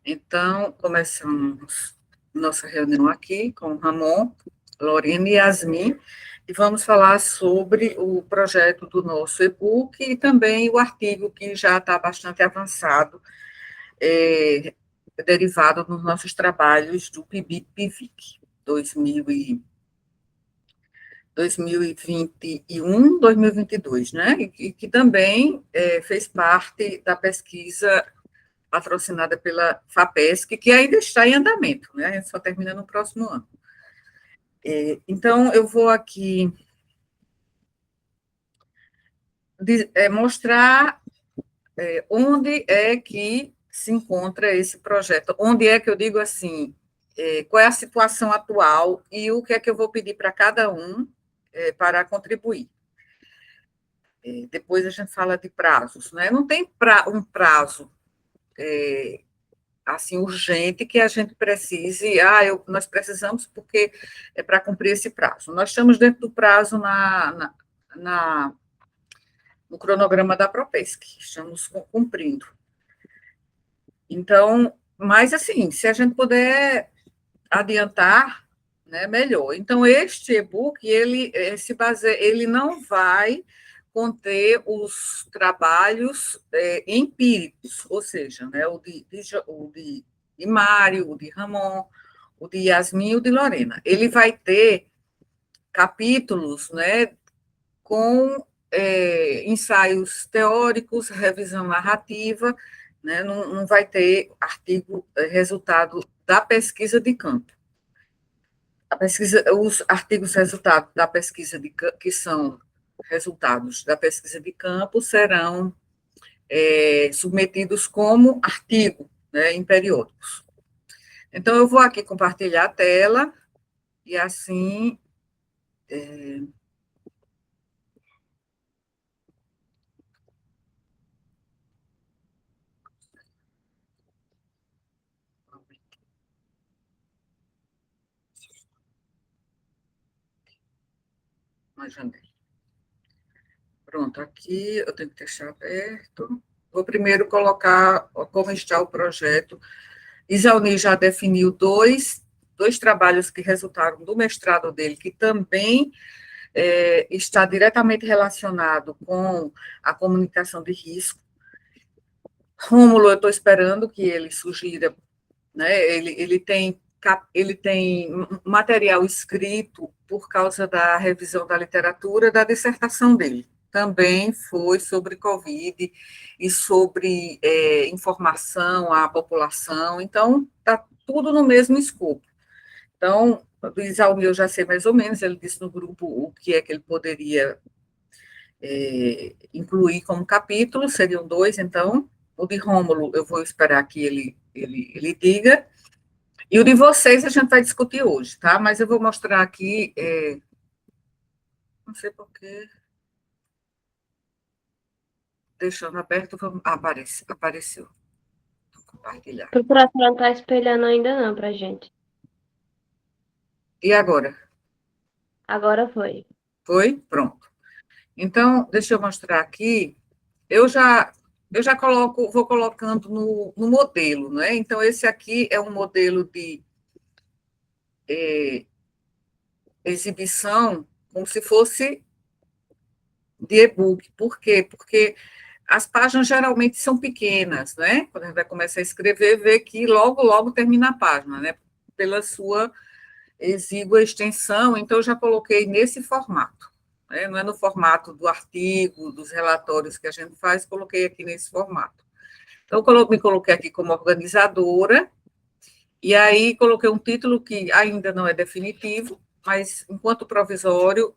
Então, começamos nossa reunião aqui com o Ramon, Lorena e Yasmin, e vamos falar sobre o projeto do nosso e-book e também o artigo que já está bastante avançado, derivado dos nossos trabalhos do PIBIC-PIVIC 2021, 2022, né? E que também fez parte da pesquisa patrocinada pela FAPESC, que ainda está em andamento, né? A gente só termina no próximo ano. Então, eu vou aqui mostrar onde é que se encontra esse projeto, onde é que eu digo assim, qual é a situação atual e o que é que eu vou pedir para cada um para contribuir. Depois a gente fala de prazos, né? Não tem um prazo assim urgente que a gente precise, nós precisamos porque é para cumprir esse prazo. Nós estamos dentro do prazo no cronograma da Propesc, estamos cumprindo. Então, mas assim, se a gente puder adiantar, né, melhor. Então, este e-book, ele se baseia, ele não vai conter os trabalhos empíricos, ou seja, né, o de Mário, o de Ramon, o de Yasmin e o de Lorena. Ele vai ter capítulos, né, com ensaios teóricos, revisão narrativa, né, não vai ter artigo, resultado da pesquisa de campo. Os artigos resultados da pesquisa que são resultados da pesquisa de campo serão submetidos como artigo, né, em periódicos. Então, eu vou aqui compartilhar a tela e assim. Uma janela. Pronto, aqui eu tenho que deixar aberto. Vou primeiro colocar como está o projeto. Isauni já definiu dois trabalhos que resultaram do mestrado dele, que também está diretamente relacionado com a comunicação de risco. Rômulo, eu estou esperando que ele sugira, né? Ele tem material escrito por causa da revisão da literatura da dissertação dele. Também foi sobre Covid e sobre informação à população. Então, está tudo no mesmo escopo. Então, do Isaumi eu já sei mais ou menos, ele disse no grupo o que é que ele poderia incluir como capítulo, seriam dois, então, o de Rômulo eu vou esperar que ele diga, e o de vocês a gente vai discutir hoje, tá? Mas eu vou mostrar aqui, não sei porquê, deixando aberto, apareceu, vou compartilhar. O próximo não está espelhando ainda não pra gente. E agora? Agora foi. Foi? Pronto. Então, deixa eu mostrar aqui, eu já vou colocando no modelo, né? Então, esse aqui é um modelo de exibição como se fosse de e-book. Por quê? Porque as páginas geralmente são pequenas, né? Quando a gente vai começar a escrever, vê que logo, logo termina a página, né? Pela sua exígua extensão, então eu já coloquei nesse formato, né? Não é no formato do artigo, dos relatórios que a gente faz, coloquei aqui nesse formato. Então, me coloquei aqui como organizadora, e aí coloquei um título que ainda não é definitivo, mas enquanto provisório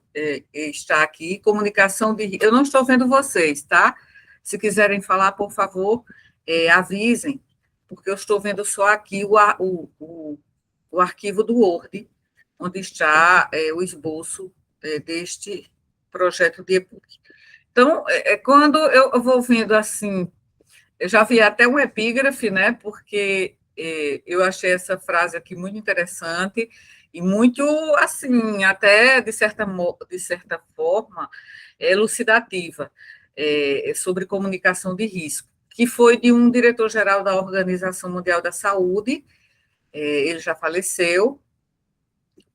está aqui, comunicação de... Eu não estou vendo vocês, tá? Se quiserem falar, por favor, avisem, porque eu estou vendo só aqui o arquivo do Word, onde está o esboço deste projeto de e-book. Então, quando eu vou vendo assim, eu já vi até um epígrafe, né? Porque eu achei essa frase aqui muito interessante e muito, assim, até de certa forma, elucidativa, sobre comunicação de risco, que foi de um diretor-geral da Organização Mundial da Saúde. Ele já faleceu,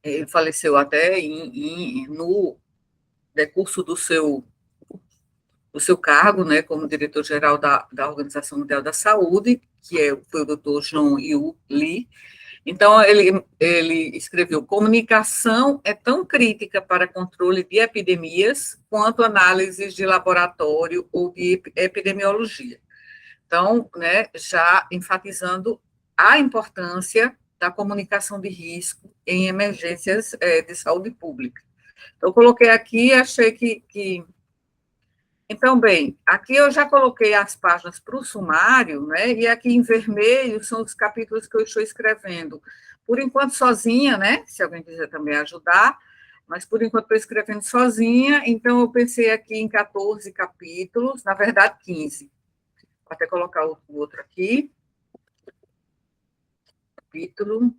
ele faleceu até no decurso do seu cargo, né, como diretor-geral da Organização Mundial da Saúde, foi o Dr. John Yu Lee. Então, ele escreveu: comunicação é tão crítica para controle de epidemias quanto análises de laboratório ou de epidemiologia. Então, né, já enfatizando a importância da comunicação de risco em emergências de saúde pública. Então, eu coloquei aqui, achei que... Então, bem, aqui eu já coloquei as páginas para o sumário, né, e aqui em vermelho são os capítulos que eu estou escrevendo, por enquanto sozinha, né, se alguém quiser também ajudar, mas por enquanto estou escrevendo sozinha, então eu pensei aqui em 14 capítulos, na verdade 15. Vou até colocar o outro aqui. Capítulo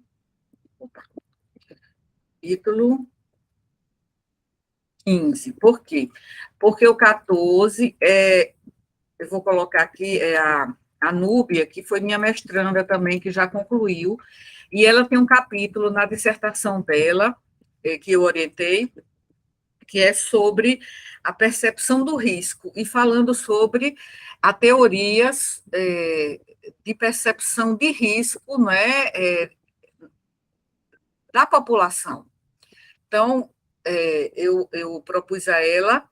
15. Por quê? Porque o 14, eu vou colocar aqui, a Núbia, que foi minha mestranda também, que já concluiu, e ela tem um capítulo na dissertação dela, que eu orientei, que é sobre a percepção do risco, e falando sobre as teorias de percepção de risco, né, da população. Então, eu propus a ela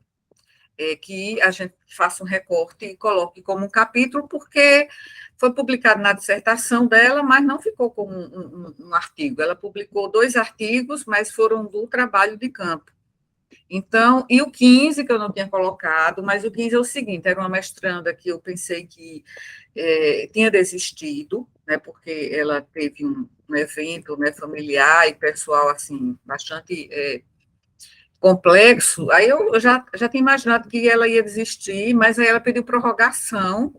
que a gente faça um recorte e coloque como um capítulo, porque foi publicado na dissertação dela, mas não ficou como um artigo. Ela publicou 2 artigos, mas foram do trabalho de campo. Então, e o 15, que eu não tinha colocado, mas o 15 é o seguinte: era uma mestranda que eu pensei que tinha desistido, né, porque ela teve um evento, né, familiar e pessoal, assim, bastante complexo. Aí eu já tinha imaginado que ela ia desistir, mas aí ela pediu prorrogação,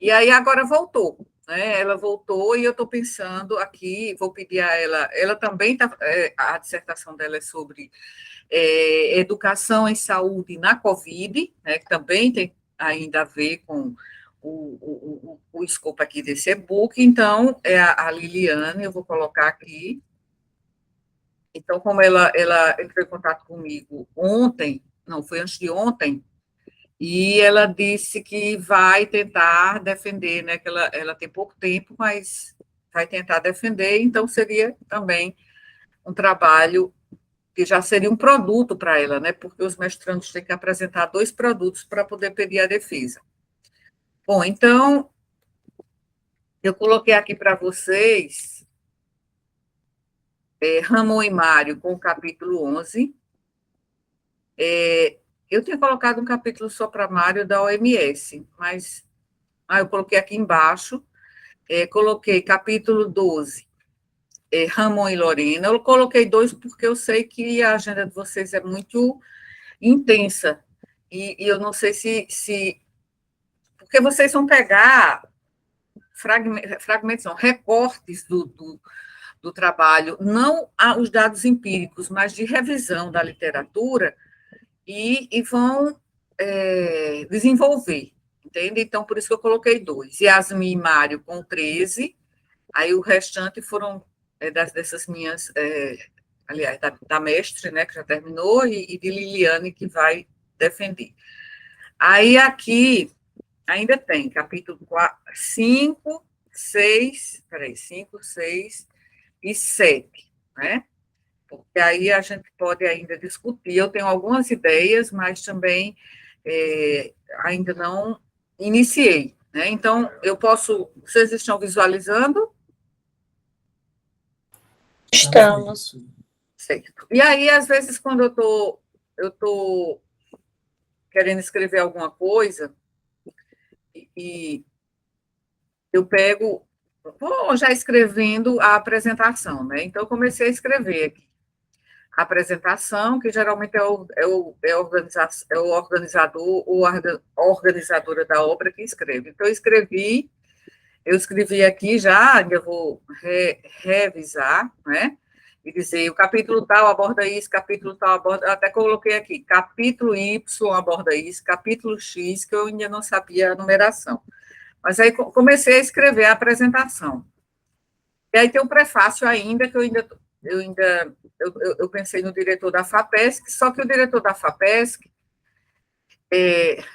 e aí agora voltou, né? Ela voltou e eu estou pensando aqui, vou pedir a ela também a dissertação dela é sobre educação em saúde na Covid, né, que também tem ainda a ver com o escopo aqui desse e-book. Então, é a Liliane, eu vou colocar aqui. Então, como ela entrou em contato comigo ontem, não, foi antes de ontem, e ela disse que vai tentar defender, né, que ela tem pouco tempo, mas vai tentar defender, então seria também um trabalho que já seria um produto para ela, né, porque os mestrandos têm que apresentar 2 produtos para poder pedir a defesa. Bom, então, eu coloquei aqui para vocês Ramon e Mário com o capítulo 11. Eu tinha colocado um capítulo só para Mário da OMS, mas eu coloquei aqui embaixo, coloquei capítulo 12, Ramon e Lorena. Eu coloquei 2 porque eu sei que a agenda de vocês é muito intensa, e eu não sei se porque vocês vão pegar fragmentos, não, recortes do trabalho, não os dados empíricos, mas de revisão da literatura, e vão desenvolver, entende? Então, por isso que eu coloquei 2. Yasmin e Mário com 13, aí o restante foram dessas minhas, aliás, da mestre, né, que já terminou, e de Liliane, que vai defender. Aí, aqui, ainda tem capítulo 4, 5, 6, 5, 6 e 7, né? Porque aí a gente pode ainda discutir. Eu tenho algumas ideias, mas também ainda não iniciei, né? Então, eu posso... Vocês estão visualizando? Estamos. Certo. E aí, às vezes, quando eu tô querendo escrever alguma coisa, e eu vou já escrevendo a apresentação, né? Então, eu comecei a escrever aqui a apresentação, que geralmente é o organizador ou a organizadora da obra que escreve. Então, eu escrevi aqui já, ainda vou revisar, né? E dizer, o capítulo tal aborda isso, capítulo tal aborda... Até coloquei aqui, capítulo Y aborda isso, capítulo X, que eu ainda não sabia a numeração. Mas aí comecei a escrever a apresentação. E aí tem um prefácio ainda, que eu pensei no diretor da FAPESC, só que o diretor da FAPESC,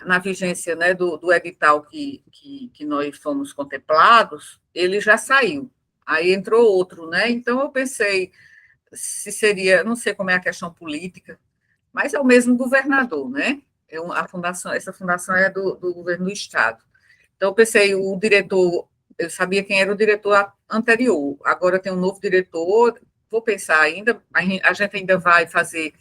na vigência, né, do edital que nós fomos contemplados, ele já saiu. Aí entrou outro, né? Então eu pensei se seria, não sei como é a questão política, mas é o mesmo governador, né? Essa fundação é do governo do estado. Então eu pensei, o diretor, eu sabia quem era o diretor anterior, agora tem um novo diretor, vou pensar ainda, a gente ainda vai fazer,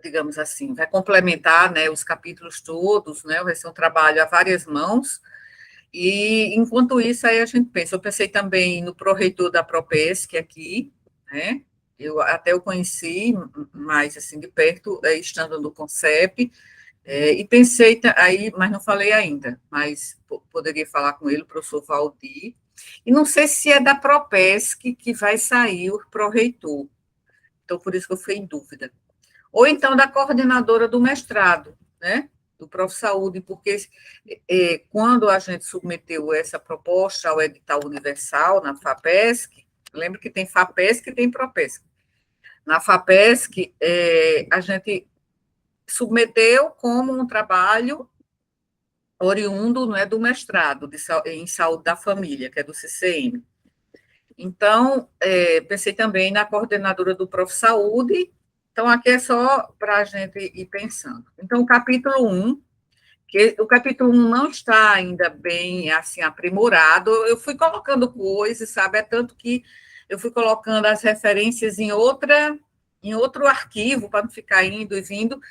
digamos assim, vai complementar, né, os capítulos todos, né, vai ser um trabalho a várias mãos, e enquanto isso aí a gente pensa, eu pensei também no pró-reitor da Propesc aqui, né, eu conheci mais assim de perto, estando no CONCEP, e pensei aí, mas não falei ainda, mas poderia falar com ele, o professor Valdir, e não sei se é da Propesc que vai sair o pró-reitor, então por isso que eu fiquei em dúvida. Ou então da coordenadora do mestrado, né? Do Prof. Saúde, porque quando a gente submeteu essa proposta ao edital universal na FAPESC, lembra que tem FAPESC e tem PROPESC. Na FAPESC, a gente submeteu como um trabalho oriundo, não é, do mestrado em saúde da família, que é do CCM. Então, pensei também na coordenadora do Prof. Saúde. Então, aqui é só para a gente ir pensando. Então, o capítulo 1, que o capítulo 1 não está ainda bem, assim, aprimorado, eu fui colocando coisas, sabe, é tanto que eu fui colocando as referências em outro arquivo, para não ficar indo e vindo,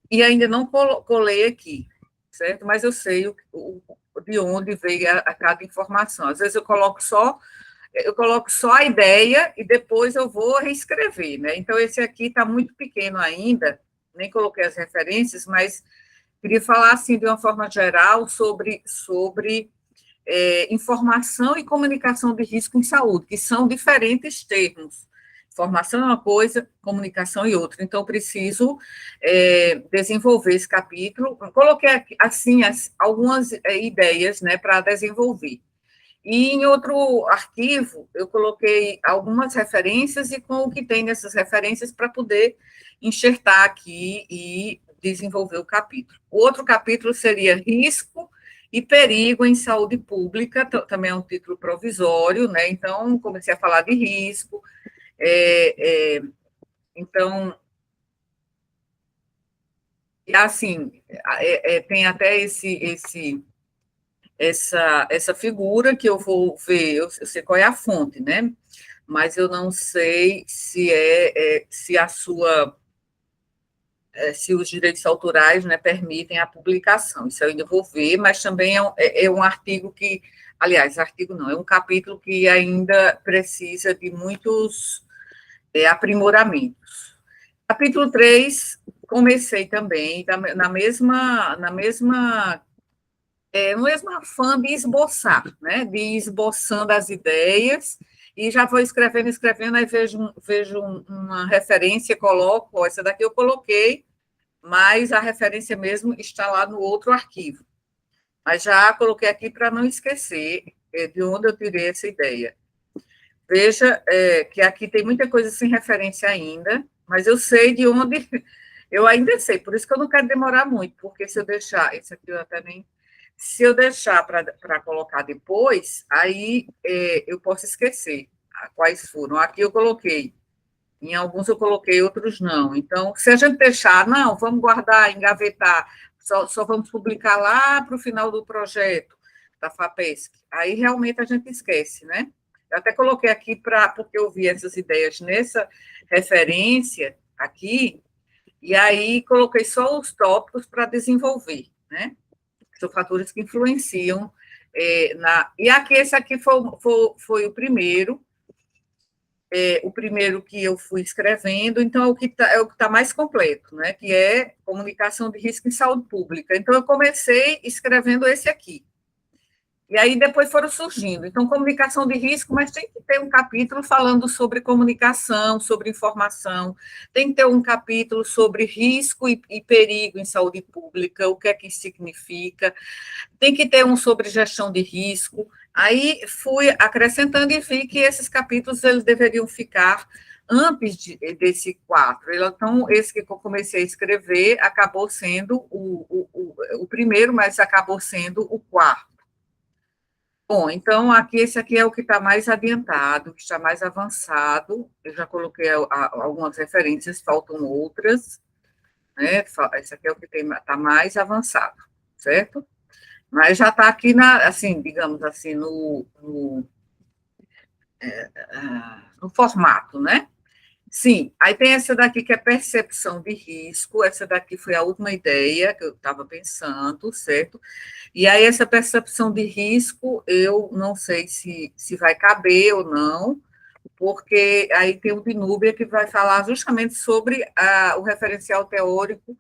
e ainda não colei aqui, certo? Mas eu sei de onde veio a cada informação. Às vezes eu coloco só a ideia e depois eu vou reescrever, né? Então, esse aqui está muito pequeno ainda, nem coloquei as referências, mas queria falar, assim, de uma forma geral, sobre informação e comunicação de risco em saúde, que são diferentes termos. Informação é uma coisa, comunicação é outra. Então, preciso desenvolver esse capítulo. Coloquei, assim, algumas ideias, né, para desenvolver. E em outro arquivo, eu coloquei algumas referências e com o que tem nessas referências para poder enxertar aqui e desenvolver o capítulo. O outro capítulo seria risco e perigo em saúde pública, também é um título provisório, né? Então, comecei a falar de risco. Então, assim, tem até essa figura que eu vou ver, eu sei qual é a fonte, né? Mas eu não sei se a sua se os direitos autorais, né, permitem a publicação. Isso eu ainda vou ver, mas também é um artigo que, aliás, artigo não, é um capítulo que ainda precisa de muitos aprimoramentos. Capítulo 3, comecei também no mesmo afã de esboçar, né, de ir esboçando as ideias, e já vou escrevendo, aí vejo uma referência, coloco, essa daqui eu coloquei, mas a referência mesmo está lá no outro arquivo. Mas já coloquei aqui para não esquecer de onde eu tirei essa ideia. Veja que aqui tem muita coisa sem referência ainda, mas eu sei de onde, eu ainda sei, por isso que eu não quero demorar muito, porque se eu deixar, esse aqui eu até nem, se eu deixar para colocar depois, aí eu posso esquecer quais foram. Aqui eu coloquei, em alguns eu coloquei, outros não. Então, se a gente deixar, não, vamos guardar, engavetar, só vamos publicar lá para o final do projeto da FAPESC, aí realmente a gente esquece, né? Eu até coloquei aqui porque eu vi essas ideias nessa referência aqui, e aí coloquei só os tópicos para desenvolver, né? São fatores que influenciam e aqui, esse aqui foi o primeiro que eu fui escrevendo, então é o que está mais completo, né, que é comunicação de risco em saúde pública. Então, eu comecei escrevendo esse aqui. E aí depois foram surgindo. Então, comunicação de risco, mas tem que ter um capítulo falando sobre comunicação, sobre informação, tem que ter um capítulo sobre risco e perigo em saúde pública, o que é que isso significa, tem que ter um sobre gestão de risco. Aí fui acrescentando e vi que esses capítulos eles deveriam ficar antes desse 4. Então, esse que eu comecei a escrever acabou sendo o primeiro, mas acabou sendo o 4. Bom, então, esse aqui é o que está mais adiantado, que está mais avançado. Eu já coloquei algumas referências, faltam outras, né? Esse aqui é o que está mais avançado, certo? Mas já está aqui, assim, digamos assim, no formato, né? Sim, aí tem essa daqui que é percepção de risco, essa daqui foi a última ideia que eu estava pensando, certo? E aí essa percepção de risco, eu não sei se vai caber ou não, porque aí tem o de Núbia que vai falar justamente sobre o referencial teórico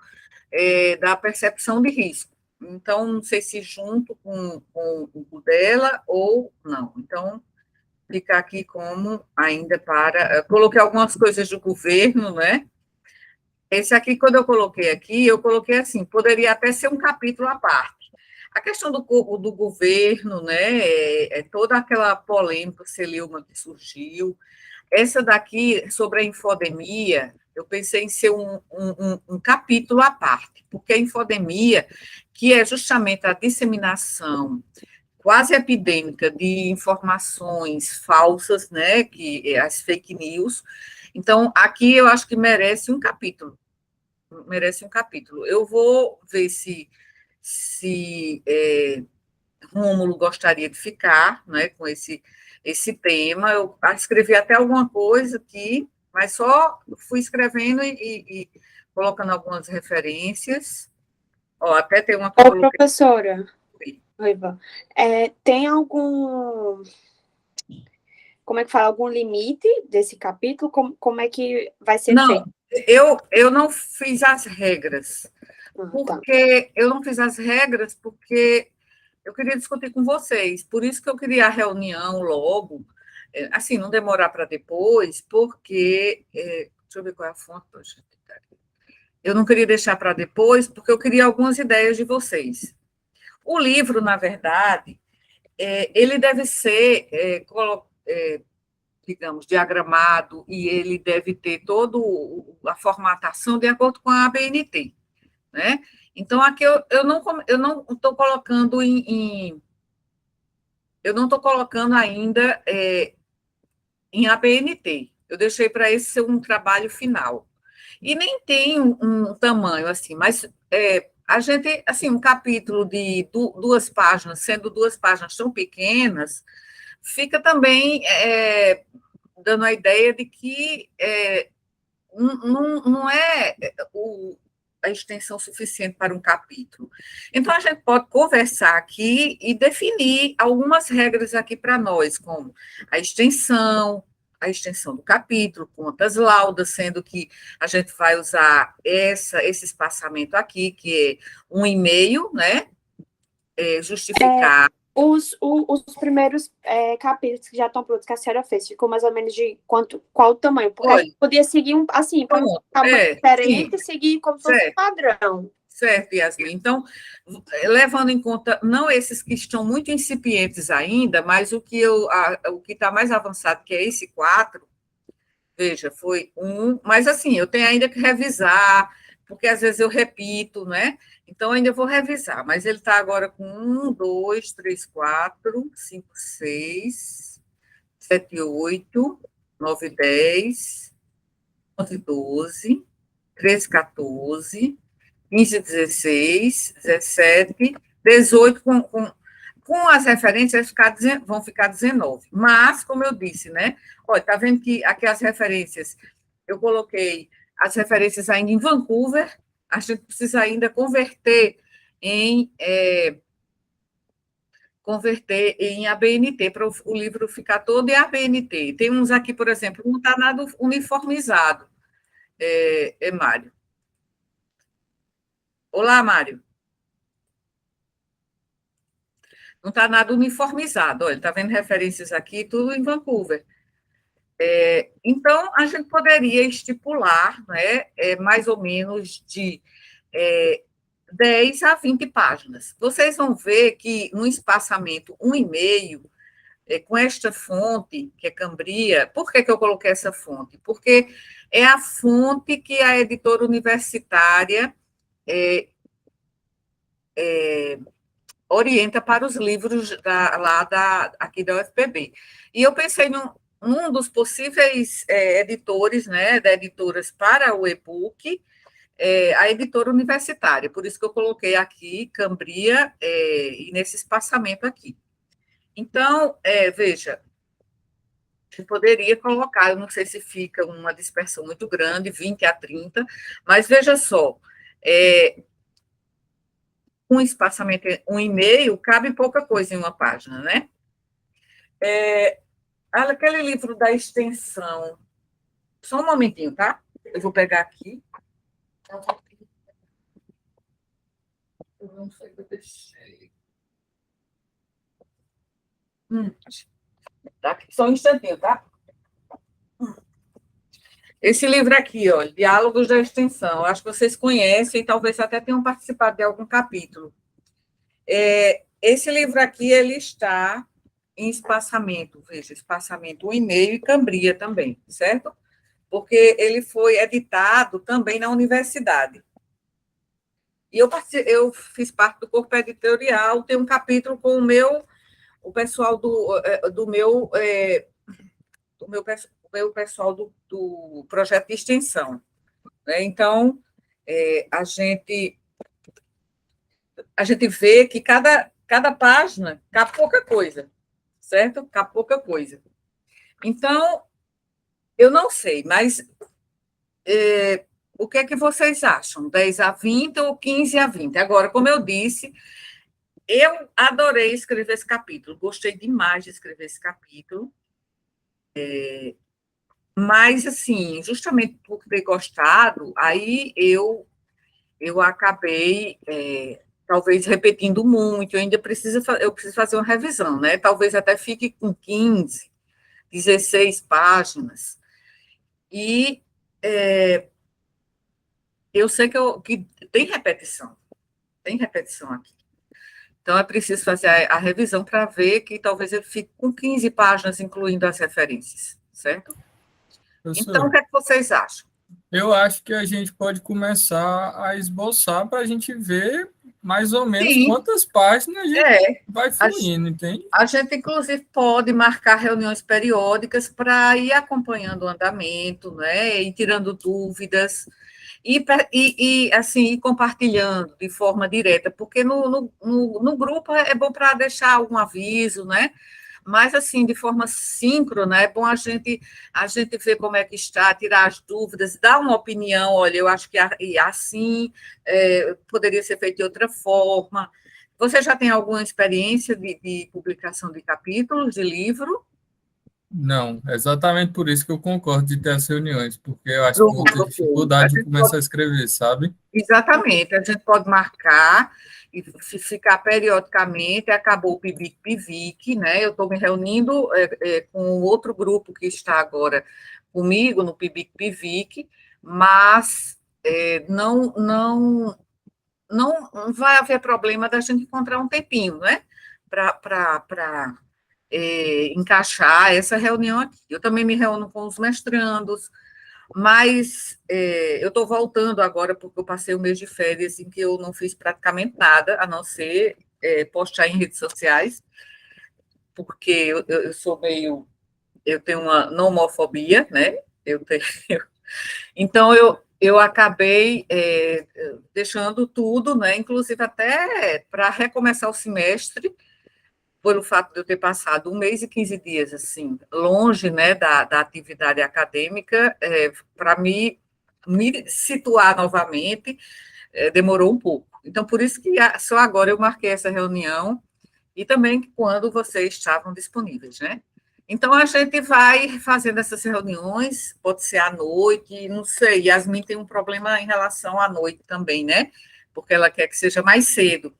da percepção de risco. Então, não sei se junto com o dela ou não. Então, fica aqui como ainda para. Coloquei algumas coisas do governo, né? Esse aqui, quando eu coloquei assim, poderia até ser um capítulo à parte. A questão do governo, né? Toda aquela polêmica celeuma que surgiu. Essa daqui, sobre a infodemia, eu pensei em ser um capítulo à parte, porque a infodemia, que é justamente a disseminação quase epidêmica de informações falsas, né, que as fake news. Então, aqui eu acho que merece um capítulo. Eu vou ver se Rômulo gostaria de ficar, né, com esse tema. Eu escrevi até alguma coisa aqui, mas só fui escrevendo e colocando algumas referências. Ó, até tem uma que eu Ô, coloquei. professora, Ruiva, tem algum, como é que fala, algum limite desse capítulo? Como é que vai ser Não, feito? eu não fiz as regras, Tá. porque eu não fiz as regras porque eu queria discutir com vocês, por isso que eu queria a reunião logo, assim, não demorar para depois, porque, deixa eu ver qual é a fonte, eu não queria deixar para depois, porque eu queria algumas ideias de vocês. O livro, na verdade, ele deve ser, digamos, diagramado e ele deve ter toda a formatação de acordo com a ABNT, né? Então, aqui eu não estou colocando eu não estou colocando ainda em ABNT. Eu deixei para esse ser um trabalho final. E nem tem um tamanho assim, mas a gente, assim, um capítulo de 2 páginas, sendo 2 páginas tão pequenas, fica também dando a ideia de que não é a extensão suficiente para um capítulo. Então, a gente pode conversar aqui e definir algumas regras aqui para nós, como a extensão do capítulo, quantas laudas, sendo que a gente vai usar esse espaçamento aqui, que é 1,5, né? Justificar. Os primeiros capítulos que já estão prontos, que a senhora fez, ficou mais ou menos de qual o tamanho? Porque a Olha, gente podia seguir assim, para não pronto, ficar muito sim, diferente, seguir como se fosse um certo. padrão. Certo, Yasmin. Então, levando em conta, não esses que estão muito incipientes ainda, mas o que está mais avançado, que é esse 4, veja, foi mas assim, eu tenho ainda que revisar, porque às vezes eu repito, né? Então, ainda vou revisar, mas ele está agora com 1, 2, 3, 4, 5, 6, 7, 8, 9, 10, 11, 12, 13, 14, 15, 16, 17, 18, com as referências vão ficar 19. Mas, como eu disse, né? Olha, está vendo que aqui as referências, eu coloquei as referências ainda em Vancouver, a gente precisa ainda em, converter em ABNT, para o livro ficar todo em ABNT. Tem uns aqui, por exemplo, não está nada uniformizado, Mário. Olá, Mário. não está nada uniformizado. Olha, está vendo referências aqui, tudo em Vancouver. Então, a gente poderia estipular, né, mais ou menos de 10 a 20 páginas. Vocês vão ver que no espaçamento 1,5, com esta fonte, que é Cambria, por que eu coloquei essa fonte? Porque é a fonte que a editora universitária orienta para os livros aqui da UFPB. E eu pensei num dos possíveis editores, né, da editoras para o e-book, a editora universitária, por isso que eu coloquei aqui Cambria e nesse espaçamento aqui. Então, veja, eu poderia colocar, eu não sei se fica uma dispersão muito grande, 20 a 30, mas veja só, um espaçamento 1,5, cabe pouca coisa em uma página, né? Aquele livro da extensão, só um momentinho, tá? Eu vou pegar aqui. Eu não sei que eu deixei. Tá? Só um instantinho, tá? Esse livro aqui, ó, Diálogos da Extensão, acho que vocês conhecem, talvez até tenham participado de algum capítulo. Esse livro aqui, ele está em espaçamento, veja, espaçamento 1,5 e Cambria também, certo? Porque ele foi editado também na universidade. E eu fiz parte do corpo editorial, tem um capítulo com o pessoal do meu pessoal do projeto de extensão, né? Então, a gente vê que cada página cabe pouca coisa, certo? Cabe pouca coisa. Então, eu não sei, mas o que é que vocês acham? 10 a 20 ou 15 a 20? Agora, como eu disse, eu adorei escrever esse capítulo, gostei demais de escrever esse capítulo, mas, assim, justamente por ter gostado, aí eu acabei, talvez, repetindo muito, eu preciso fazer uma revisão, né? Talvez até fique com 15, 16 páginas, e eu sei que tem repetição aqui. Então, é preciso fazer a revisão para ver que talvez ele fique com 15 páginas, incluindo as referências, certo? Então, o Professor, que é que vocês acham? eu acho que a gente pode começar a esboçar para a gente ver mais ou menos Sim, quantas páginas a gente vai a, fluindo, entende? a gente, inclusive, pode marcar reuniões periódicas para ir acompanhando o andamento, né, e tirando dúvidas, assim, ir compartilhando de forma direta, porque no grupo é bom para deixar algum aviso, né? Mas, assim, de forma síncrona, é bom a gente ver como é que está, tirar as dúvidas, dar uma opinião, olha, eu acho que assim poderia ser feito de outra forma. Você já tem alguma experiência de publicação de capítulos, de livro? Não, é exatamente por isso que eu concordo de ter as reuniões, porque eu acho que eu vou ter Pronto, ok. dificuldade de começar a escrever, sabe? Exatamente, a gente pode marcar e ficar periodicamente, acabou o PIBIC-PIVIC, né? Eu estou me reunindo com outro grupo que está agora comigo no PIBIC-PIVIC, mas não vai haver problema da gente encontrar um tempinho, né? Para encaixar essa reunião aqui. Eu também me reúno com os mestrandos, mas eu estou voltando agora, porque eu passei um mês de férias em que eu não fiz praticamente nada, a não ser postar em redes sociais, porque eu sou meio. Eu tenho uma nomofobia, né? Eu tenho, então, eu acabei deixando tudo, né? Inclusive até para recomeçar o semestre, pelo fato de eu ter passado 1 mês e 15 dias, assim, longe, né, da atividade acadêmica, para me situar novamente, demorou um pouco. Então, por isso que só agora eu marquei essa reunião, e também quando vocês estavam disponíveis, né? Então, a gente vai fazendo essas reuniões, pode ser à noite, não sei, Yasmin tem um problema em relação à noite também, né? Porque ela quer que seja mais cedo.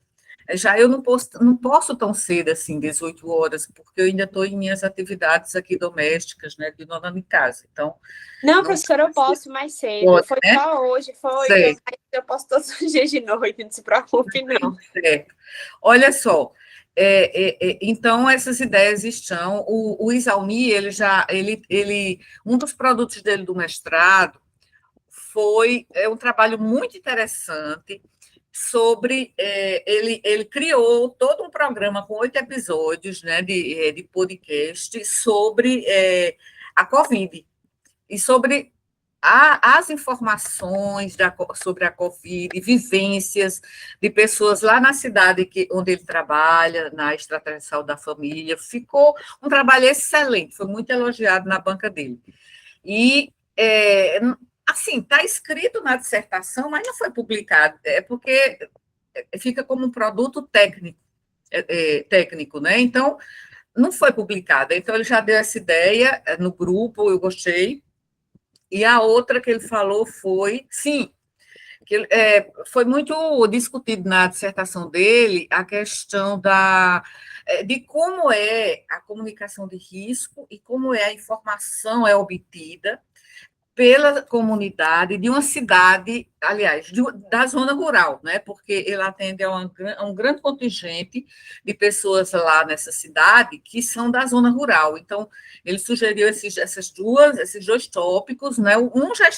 Já eu não posso tão cedo, assim, 18 horas, porque eu ainda estou em minhas atividades aqui domésticas, né, de dona de casa. Então, Não, não professora, eu posso mais cedo. pode, Foi né? só hoje, foi. Certo, Mas eu posso todos os dias de noite, não se preocupe, não. certo. Olha só, então essas ideias estão. O Isalmi, um dos produtos dele do mestrado foi um trabalho muito interessante sobre ele criou todo um programa com 8 episódios, né, de podcast sobre a Covid e sobre as informações sobre a Covid, vivências de pessoas lá na cidade onde ele trabalha, na Extraterritorial da Família. Ficou um trabalho excelente, foi muito elogiado na banca dele. E, assim, está escrito na dissertação, mas não foi publicado, porque fica como um produto técnico, né? Então, não foi publicado. Então, ele já deu essa ideia no grupo, eu gostei. E a outra que ele falou foi, sim, que foi muito discutido na dissertação dele a questão de como é a comunicação de risco e como é a informação obtida pela comunidade de uma cidade, aliás, da zona rural, né? Porque ele atende a um grande contingente de pessoas lá nessa cidade que são da zona rural. Então, ele sugeriu esses dois tópicos, né? Um já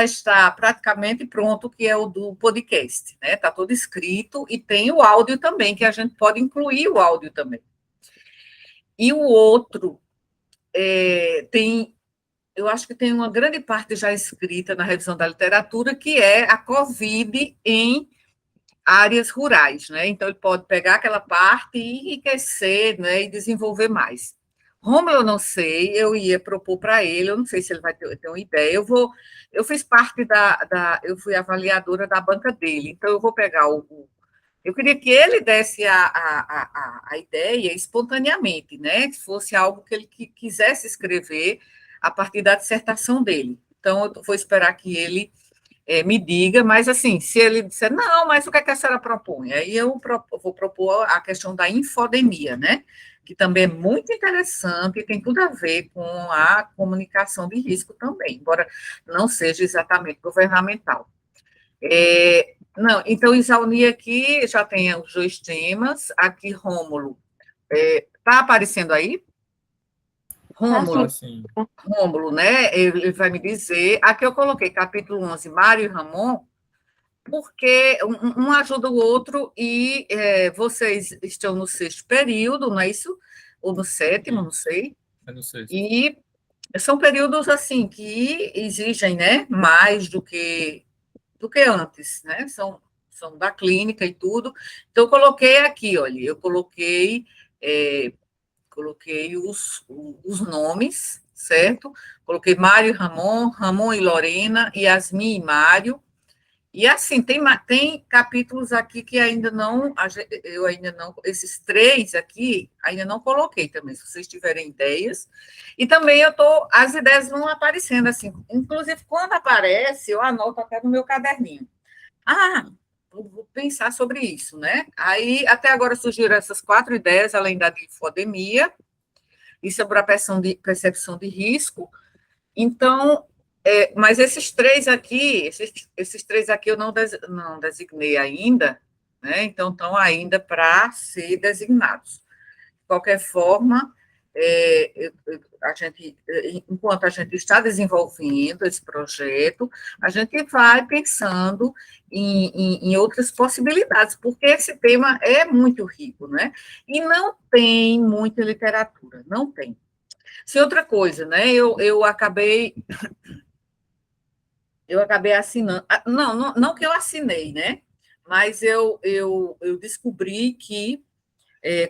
está praticamente pronto, que é o do podcast, né? Está todo escrito e tem o áudio também, que a gente pode incluir o áudio também. E o outro eu acho que tem uma grande parte já escrita na revisão da literatura, que é a Covid em áreas rurais, né? Então, ele pode pegar aquela parte e enriquecer, né, e desenvolver mais. Rômulo, eu não sei, eu ia propor para ele, eu não sei se ele vai ter uma ideia. Eu fiz parte eu fui avaliadora da banca dele, então eu vou pegar eu queria que ele desse a ideia espontaneamente, né? Se fosse algo que ele quisesse escrever a partir da dissertação dele. Então, eu vou esperar que ele me diga, mas assim, se ele disser, não, mas o que é que a senhora propõe? Aí eu vou propor a questão da infodemia, né? Que também é muito interessante e tem tudo a ver com a comunicação de risco também, embora não seja exatamente governamental. Não, então, Isauni aqui já tem os dois temas. Aqui, Rômulo. Está aparecendo aí? Tá, sim. Rômulo, né? Ele vai me dizer. Aqui eu coloquei capítulo 11, Mário e Ramon, porque um ajuda o outro e vocês estão no 6º período, não é isso? Ou no 7º, não sei. É no 6º. E são períodos, assim, que exigem, né, mais do que antes, né? São da clínica e tudo. Então, eu coloquei aqui, olha, coloquei os nomes, certo? Coloquei Mário e Ramon, Ramon e Lorena, Yasmin e Mário. E assim, tem capítulos aqui que eu ainda não, esses 3 aqui, ainda não coloquei também, se vocês tiverem ideias. E também as ideias vão aparecendo assim, inclusive quando aparece, eu anoto até no meu caderninho. Vou pensar sobre isso, né? Aí, até agora surgiram essas 4 ideias, além da de infodemia, e sobre a percepção de risco. Então, mas esses três aqui eu não designei ainda, né? Então, estão ainda para ser designados. De qualquer forma, enquanto a gente está desenvolvendo esse projeto, a gente vai pensando em outras possibilidades, porque esse tema é muito rico, né? E não tem muita literatura, não tem. Se outra coisa, né? Eu acabei assinando. Não que eu assinei, né? Mas eu descobri que,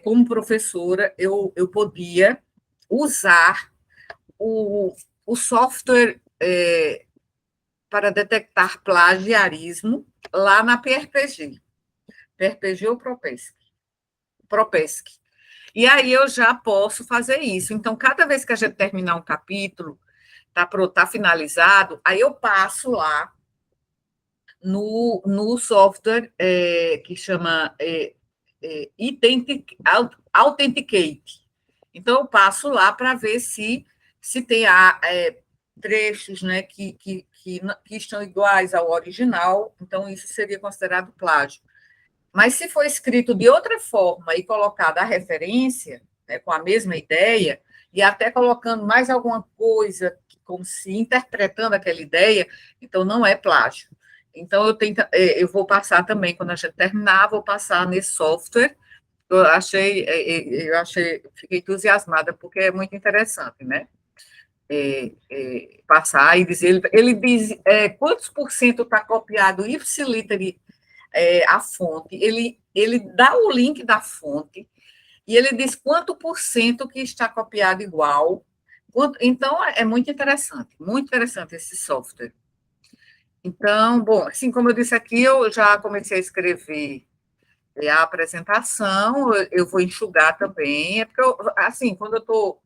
como professora, eu podia usar o software para detectar plagiarismo lá na PRPG. PRPG ou Propesc? Propesc. E aí eu já posso fazer isso. Então, cada vez que a gente terminar um capítulo, tá finalizado, aí eu passo lá no software que chama Authenticate. Então, eu passo lá para ver se tem trechos, né, que estão iguais ao original, então isso seria considerado plágio. Mas se for escrito de outra forma e colocada a referência, né, com a mesma ideia, e até colocando mais alguma coisa, como se interpretando aquela ideia, então não é plágio. Então, eu vou passar também, quando a gente terminar, vou passar nesse software. Fiquei entusiasmada, porque é muito interessante, né? Passar e dizer, ele diz quantos por cento está copiado ipsiliter a fonte, ele dá o link da fonte, e ele diz quanto por cento que está copiado igual. Então, é muito interessante esse software. Então, bom, assim como eu disse aqui, eu já comecei a escrever a apresentação, eu vou enxugar também, porque, assim, quando eu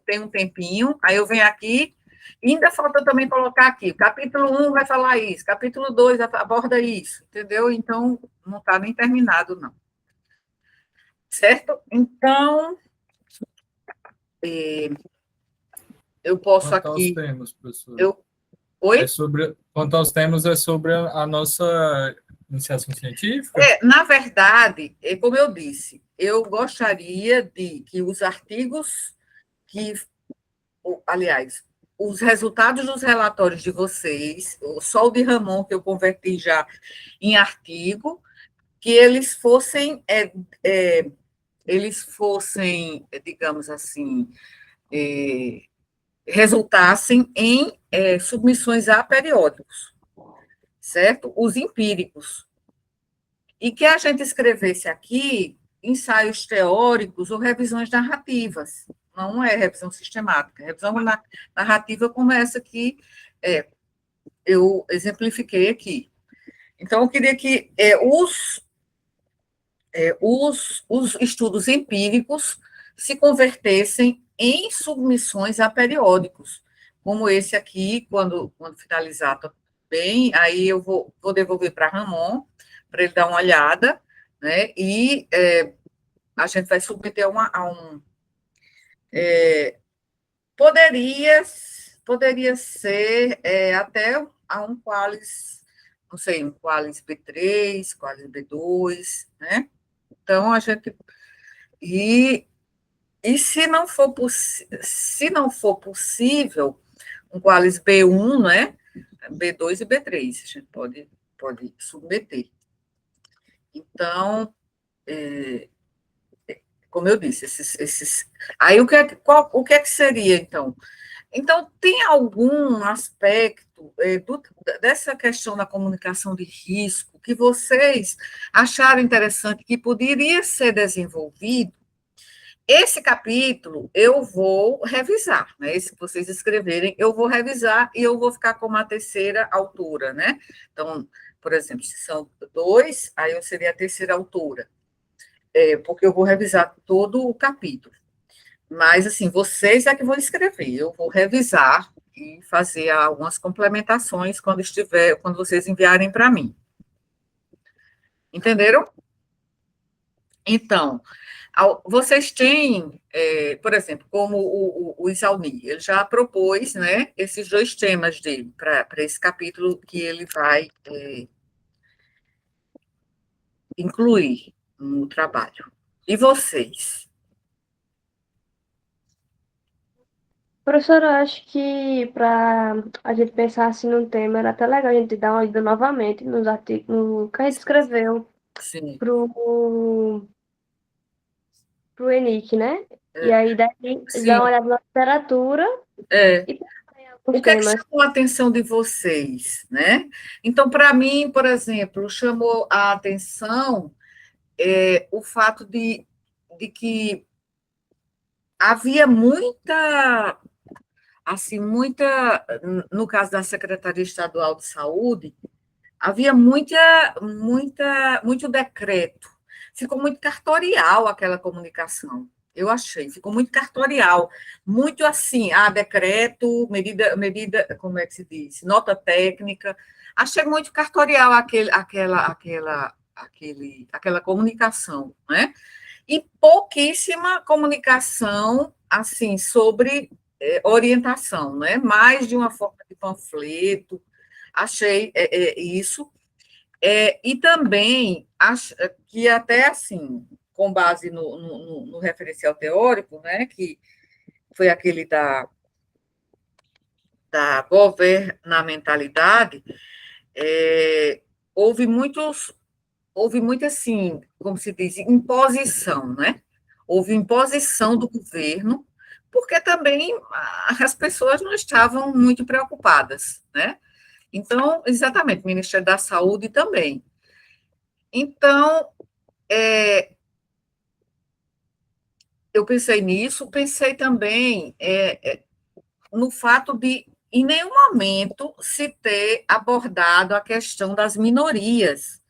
tem um tempinho, aí eu venho aqui, e ainda falta também colocar aqui, o capítulo 1 vai falar isso, capítulo 2 aborda isso, entendeu? Então, não está nem terminado, não. Certo? Então, eu posso Quanto aos aqui... temas, professor? Oi? Quanto aos temas, é sobre a nossa iniciação científica? Na verdade, como eu disse, eu gostaria de que os artigos aliás, os resultados dos relatórios de vocês, só o de Ramon, que eu converti já em artigo, que eles fossem, digamos assim, resultassem em submissões a periódicos, certo? Os empíricos. E que a gente escrevesse aqui ensaios teóricos ou revisões narrativas. Não é revisão sistemática. Revisão narrativa como essa que eu exemplifiquei aqui. Então, eu queria que os estudos empíricos se convertessem em submissões a periódicos, como esse aqui, quando finalizar bem, aí eu vou devolver para Ramon, para ele dar uma olhada, né, e a gente vai submeter a um... poderia ser até a um Qualis, não sei, um Qualis B3, Qualis B2, né? Então, a gente... E se não for possível, um Qualis B1, né? B2 e B3, a gente pode submeter. Então, como eu disse, aí o que é que seria, então? Então, tem algum aspecto dessa questão da comunicação de risco que vocês acharam interessante, que poderia ser desenvolvido? Esse capítulo eu vou revisar, né? Esse que vocês escreverem, eu vou revisar e eu vou ficar como a terceira autora, né? Então, por exemplo, se são 2, aí eu seria a terceira autora, porque eu vou revisar todo o capítulo. Mas, assim, vocês é que vão escrever, eu vou revisar e fazer algumas complementações quando vocês enviarem para mim. Entenderam? Então, vocês têm, por exemplo, como o Isalmi, ele já propôs, né, esses 2 temas dele para esse capítulo que ele vai incluir no trabalho. E vocês? Professora, eu acho que para a gente pensar assim num tema, era até legal a gente dar uma lida novamente nos artigos, no que a gente escreveu Sim. pro ENIC, né? E aí daí Sim. dar uma olhada na literatura e pensar em alguns O que é que temas. chamou a atenção de vocês, né? Então, para mim, por exemplo, chamou a atenção o fato de que havia no caso da Secretaria Estadual de Saúde, havia muito decreto. Ficou muito cartorial aquela comunicação. Eu achei, ficou muito cartorial, muito assim, decreto, medida, como é que se diz? Nota técnica. Achei muito cartorial aquela comunicação, né? E pouquíssima comunicação, assim, sobre orientação, né? Mais de uma forma de panfleto, achei isso. E também, acho que até, assim, com base no referencial teórico, né? Que foi aquele da governamentalidade, houve muita, assim, como se diz, imposição, né? Houve imposição do governo, porque também as pessoas não estavam muito preocupadas, né? Então, exatamente, o Ministério da Saúde também. Então, eu pensei nisso, pensei também no fato de, em nenhum momento, se ter abordado a questão das minorias.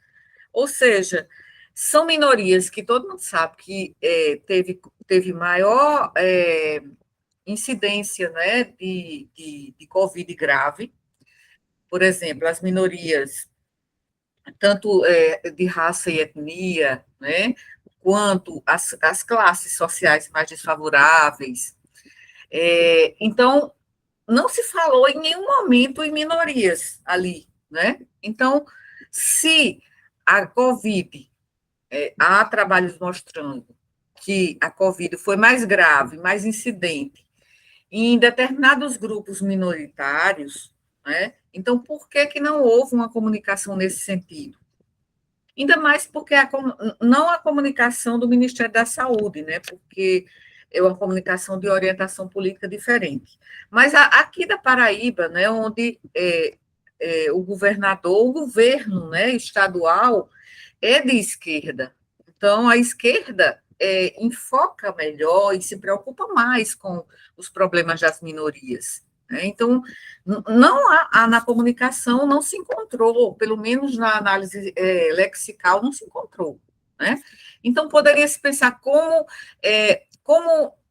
Ou seja, são minorias que todo mundo sabe que teve maior incidência, né, de Covid grave. Por exemplo, as minorias, tanto de raça e etnia, né, quanto as classes sociais mais desfavoráveis. Então, não se falou em nenhum momento em minorias ali, né? Então, se a Covid, há trabalhos mostrando que a Covid foi mais grave, mais incidente em determinados grupos minoritários, né? Então, por que que não houve uma comunicação nesse sentido? Ainda mais porque não a comunicação do Ministério da Saúde, né? Porque é uma comunicação de orientação política diferente. Mas aqui da Paraíba, né, onde o governador, o governo, né, estadual é de esquerda. Então, a esquerda enfoca melhor e se preocupa mais com os problemas das minorias, né? Então, não na comunicação não se encontrou, pelo menos na análise lexical, não se encontrou, né? Então, poderia se pensar como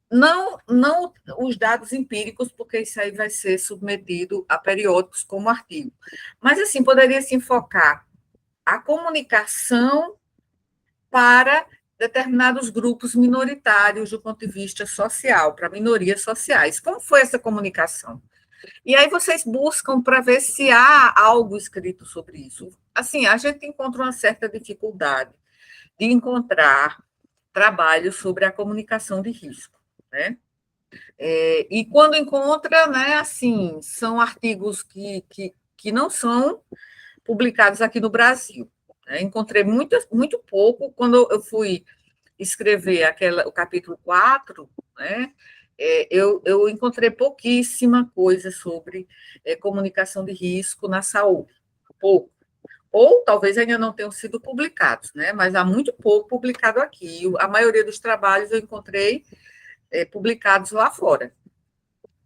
não os dados empíricos, porque isso aí vai ser submetido a periódicos como artigo, mas, assim, poderia se enfocar a comunicação para determinados grupos minoritários do ponto de vista social, para minorias sociais. Como foi essa comunicação? E aí vocês buscam para ver se há algo escrito sobre isso. Assim, a gente encontra uma certa dificuldade de encontrar trabalho sobre a comunicação de risco, né? E quando encontra, né, assim, são artigos que não são publicados aqui no Brasil. Encontrei muito pouco quando eu fui escrever o capítulo 4, né, eu encontrei pouquíssima coisa sobre comunicação de risco na saúde, pouco. Ou talvez ainda não tenham sido publicados, né, mas há muito pouco publicado aqui. A maioria dos trabalhos eu encontrei publicados lá fora.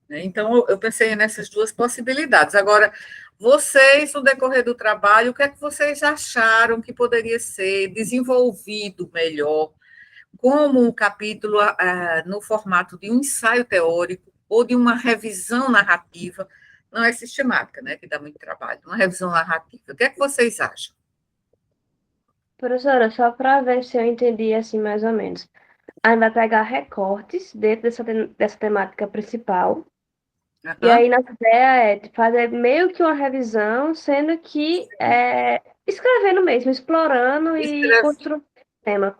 Né? Então, eu pensei nessas duas possibilidades. Agora, vocês, no decorrer do trabalho, o que é que vocês acharam que poderia ser desenvolvido melhor, como um capítulo no formato de um ensaio teórico ou de uma revisão narrativa, não é sistemática, né, que dá muito trabalho, uma revisão narrativa. O que é que vocês acham? Professora, só para ver se eu entendi assim mais ou menos. A gente vai pegar recortes dentro dessa temática principal. E Aham. aí, nossa ideia é de fazer meio que uma revisão, sendo que escrevendo mesmo, explorando e construindo o tema.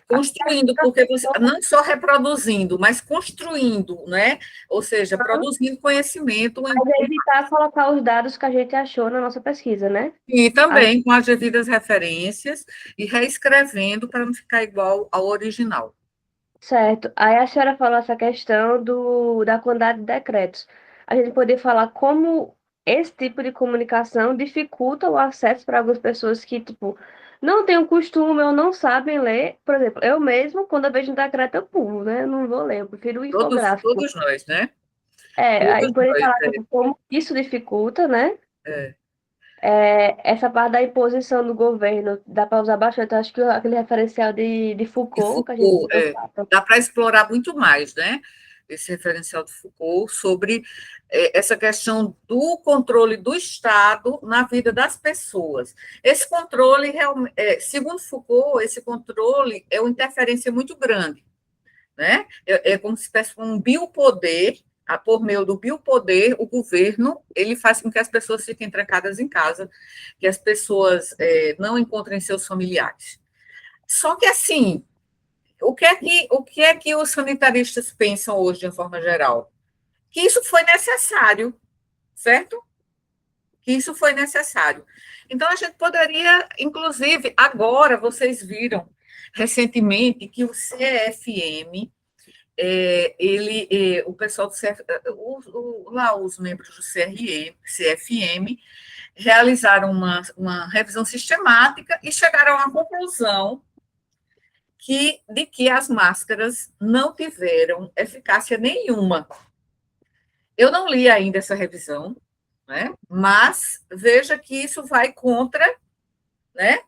Construindo, porque você não só reproduzindo, mas construindo, né? Ou seja, produzindo conhecimento Mas é evitar colocar os dados que a gente achou na nossa pesquisa, né? e também com as devidas referências e reescrevendo para não ficar igual ao original. Certo. Aí a senhora falou essa questão da quantidade de decretos. A gente poderia falar como esse tipo de comunicação dificulta o acesso para algumas pessoas que, tipo, não têm o costume ou não sabem ler. Por exemplo, eu mesmo, quando eu vejo um decreto, eu pulo, né? Eu não vou ler, eu prefiro o infográfico. Todos nós, né? Aí Todos poderia nós, falar tipo, como isso dificulta, né? é. Essa parte da imposição do governo, dá para usar bastante. Eu acho que aquele referencial de E Foucault, que a gente Foucault, lançava. dá para explorar muito mais, né? esse referencial de Foucault, sobre essa questão do controle do Estado na vida das pessoas. Esse controle, segundo Foucault, esse controle é uma interferência muito grande, né? É como se fosse um biopoder, por meio do biopoder, o governo, ele faz com que as pessoas fiquem trancadas em casa, que as pessoas não encontrem seus familiares. Só que, assim, o que é que os sanitaristas pensam hoje, de uma forma geral? Que isso foi necessário, certo? Que isso foi necessário. Então, a gente poderia, inclusive, agora, vocês viram recentemente que o CFM, o pessoal do lá os membros do CFM realizaram uma revisão sistemática e chegaram à conclusão de que as máscaras não tiveram eficácia nenhuma. Eu não li ainda essa revisão, né? Mas veja que isso vai contra, né?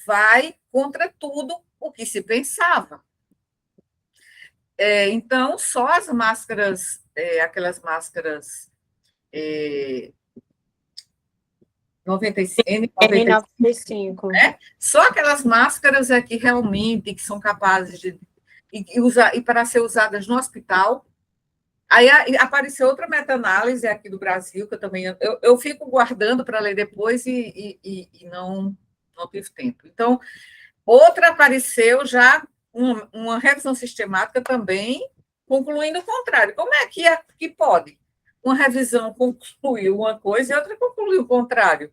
Vai contra tudo o que se pensava. Então, só as máscaras, aquelas máscaras N95, né? Só aquelas máscaras que realmente que são capazes de usar, e para ser usadas no hospital. Aí apareceu outra meta-análise aqui do Brasil, que eu também eu fico guardando para ler depois e não tive tempo. Então, outra apareceu já, uma revisão sistemática também, concluindo o contrário. Como é que pode? Uma revisão concluiu uma coisa e outra concluiu o contrário.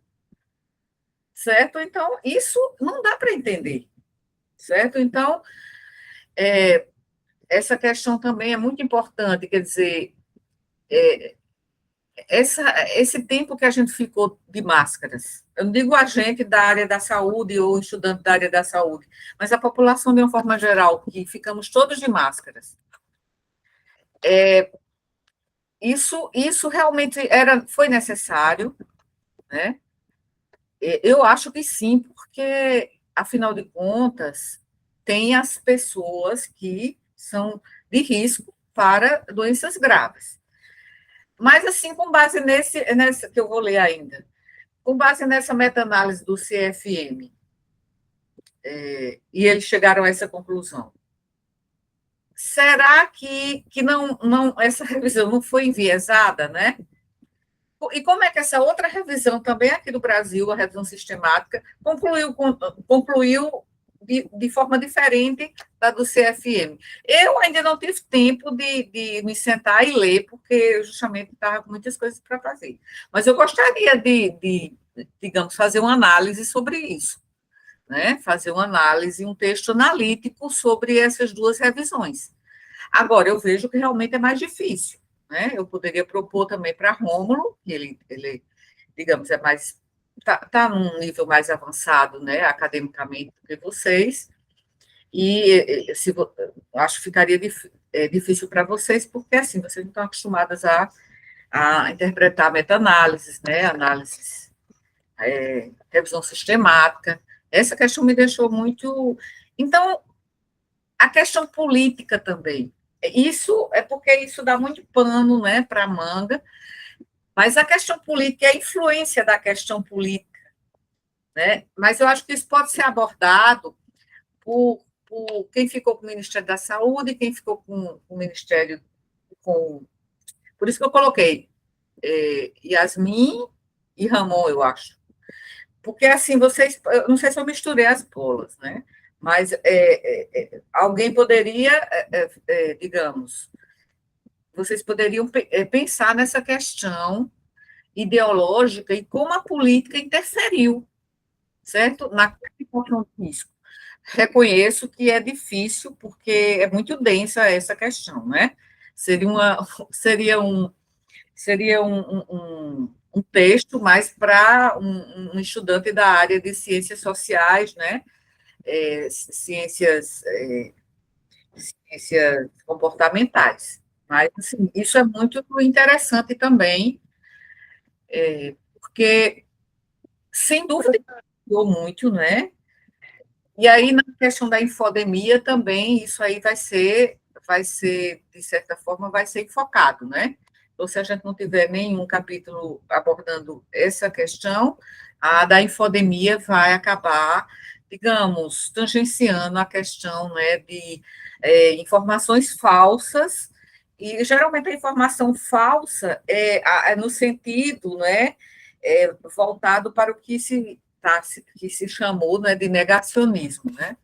Certo? Então, isso não dá para entender. Certo? Então, essa questão também é muito importante, quer dizer, esse tempo que a gente ficou de máscaras, eu não digo a gente da área da saúde ou estudante da área da saúde, mas a população de uma forma geral, que ficamos todos de máscaras. Isso realmente foi necessário, né? Eu acho que sim, porque, afinal de contas, tem as pessoas que são de risco para doenças graves. Mas, assim, com base nessa que eu vou ler ainda, com base nessa meta-análise do CFM, e eles chegaram a essa conclusão, será que não essa revisão não foi enviesada, né? E como é que essa outra revisão, também aqui do Brasil, a revisão sistemática, concluiu de forma diferente da do CFM? Eu ainda não tive tempo de me sentar e ler, porque eu justamente estava com muitas coisas para fazer. Mas eu gostaria digamos, fazer uma análise sobre isso, né? Fazer uma análise, um texto analítico sobre essas duas revisões. Agora, eu vejo que realmente é mais difícil, né? Eu poderia propor também para Rômulo, que ele, digamos, está num nível mais avançado, né, academicamente, do que vocês, e acho que ficaria difícil para vocês, porque, assim, vocês não estão acostumadas a interpretar meta-análises, né, análises, revisão sistemática. Essa questão me deixou muito... Então, a questão política também. Isso é porque isso dá muito pano, né, para a manga, mas a questão política, a influência da questão política, né? Mas eu acho que isso pode ser abordado por quem ficou com o Ministério da Saúde, quem ficou com o Ministério, por isso que eu coloquei Yasmin e Ramon, eu acho. Porque, assim, eu não sei se eu misturei as bolas, né? Mas alguém poderia, digamos, vocês poderiam pensar nessa questão ideológica e como a política interferiu, certo? Na qualificação do risco. Reconheço que é difícil, porque é muito densa essa questão, né? Seria um texto mais para um estudante da área de ciências sociais, né? Ciências comportamentais. Mas, assim, isso é muito interessante também, porque, sem dúvida, ajudou muito, né? E aí, na questão da infodemia, também, isso aí vai ser, de certa forma, vai ser enfocado, né? Então, se a gente não tiver nenhum capítulo abordando essa questão, a da infodemia vai acabar, digamos, tangenciando a questão, né, de informações falsas, e geralmente a informação falsa é no sentido, né, voltado para o que que se chamou, né, de negacionismo, né?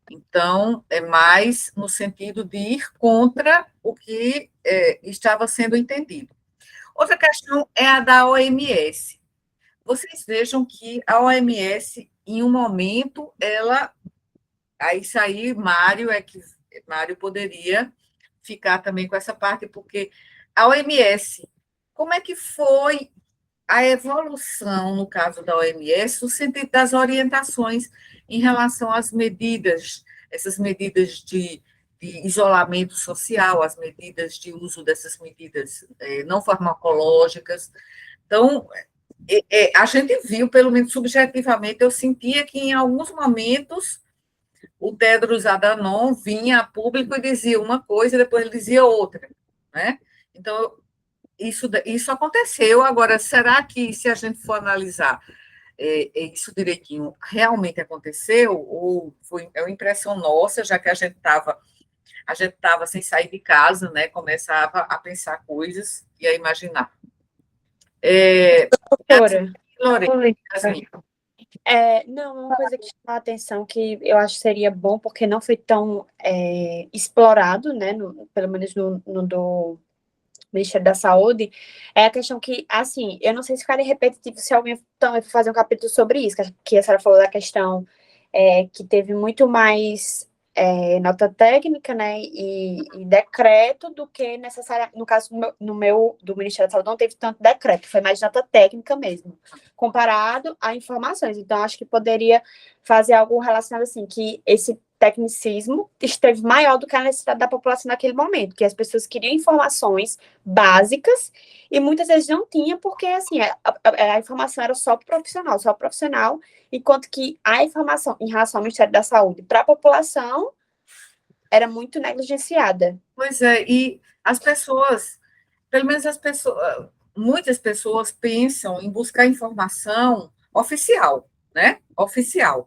Então, é mais no sentido de ir contra o que estava sendo entendido. Outra questão é a da OMS. Vocês vejam que a OMS, em um momento, isso aí, Mário poderia ficar também com essa parte, porque a OMS, como é que foi a evolução, no caso da OMS, no sentido das orientações em relação às medidas, essas medidas de isolamento social, as medidas de uso dessas medidas não farmacológicas. Então, a gente viu, pelo menos subjetivamente, eu sentia que em alguns momentos o Tedros Adhanom vinha a público e dizia uma coisa e depois ele dizia outra, né? Então, isso aconteceu. Agora, será que, se a gente for analisar isso direitinho, realmente aconteceu? Ou é uma impressão nossa, já que a gente estava sem sair de casa, né? Começava a pensar coisas e a imaginar. Doutora, Lorena, assim, não, uma coisa que chama a atenção que eu acho que seria bom, porque não foi tão explorado, né, pelo menos no do Ministério da Saúde, é a questão que, assim, eu não sei se ficaria repetitivo se alguém também for fazer um capítulo sobre isso, que a senhora falou da questão que teve muito mais nota técnica, né, e decreto do que necessário, no caso do Ministério da Saúde, não teve tanto decreto, foi mais nota técnica mesmo, comparado a informações. Então, acho que poderia fazer algo relacionado assim, que esse tecnicismo esteve maior do que a necessidade da população naquele momento, que as pessoas queriam informações básicas e muitas vezes não tinha, porque assim, a informação era só profissional, enquanto que a informação em relação ao Ministério da Saúde para a população era muito negligenciada. Pois é, e as pessoas, pelo menos muitas pessoas pensam em buscar informação oficial, né? Oficial.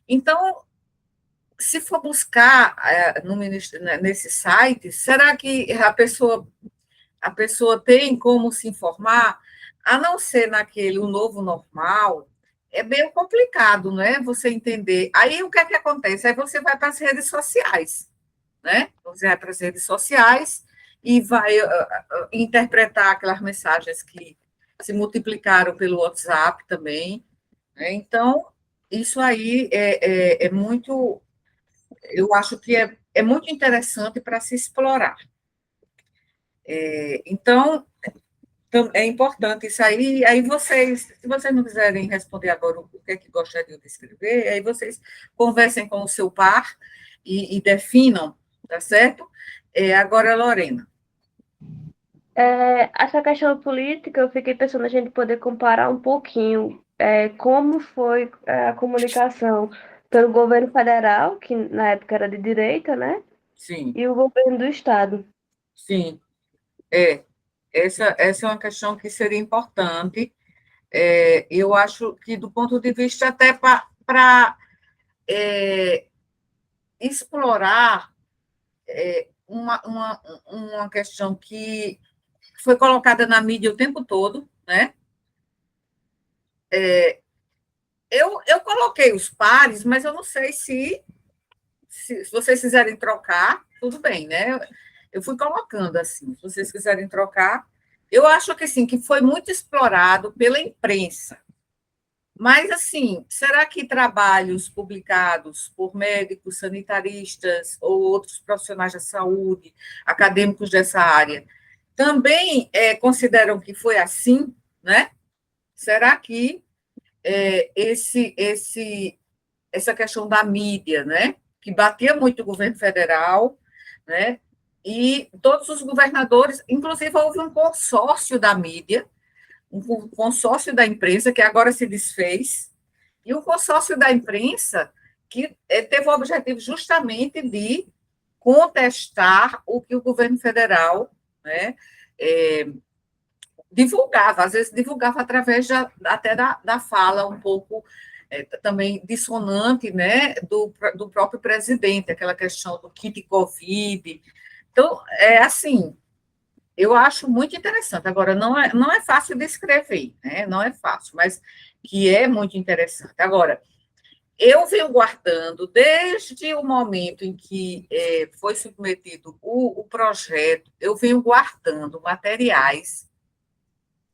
Então, se for buscar nesse site, será que a pessoa tem como se informar, a não ser o novo normal? É meio complicado, não é? Você entender. Aí o que é que acontece? Aí você vai para as redes sociais, né? Você vai para as redes sociais e vai interpretar aquelas mensagens que se multiplicaram pelo WhatsApp também, né? Então, isso aí é muito, eu acho que é muito interessante para se explorar. Então, é importante isso aí. Aí se vocês não quiserem responder agora o que é que gostariam de escrever, aí vocês conversem com o seu par e definam, tá certo? Agora, Lorena. Essa questão política, eu fiquei pensando a gente poder comparar um pouquinho como foi a comunicação pelo governo federal, que na época era de direita, né? Sim, E o governo do estado. sim. Essa é uma questão que seria importante. Eu acho que, do ponto de vista até para explorar uma questão que foi colocada na mídia o tempo todo, né? Eu coloquei os pares, mas eu não sei se vocês quiserem trocar, tudo bem, né? Eu fui colocando assim, se vocês quiserem trocar. Eu acho que, assim, que foi muito explorado pela imprensa. Mas, assim, será que trabalhos publicados por médicos, sanitaristas ou outros profissionais da saúde, acadêmicos dessa área, também consideram que foi assim, né? Será que essa questão da mídia, né? Que batia muito o governo federal, né? E todos os governadores, inclusive houve um consórcio da mídia, um consórcio da imprensa, que agora se desfez, e o consórcio da imprensa, que teve o objetivo justamente de contestar o que o governo federal, né, divulgava, às vezes divulgava através até da fala um pouco também dissonante, né, do próprio presidente, aquela questão do kit Covid. Então, assim, eu acho muito interessante. Agora, não é fácil de escrever, né, não é fácil, mas que é muito interessante. Agora, eu venho guardando, desde o momento em que foi submetido o projeto, eu venho guardando materiais,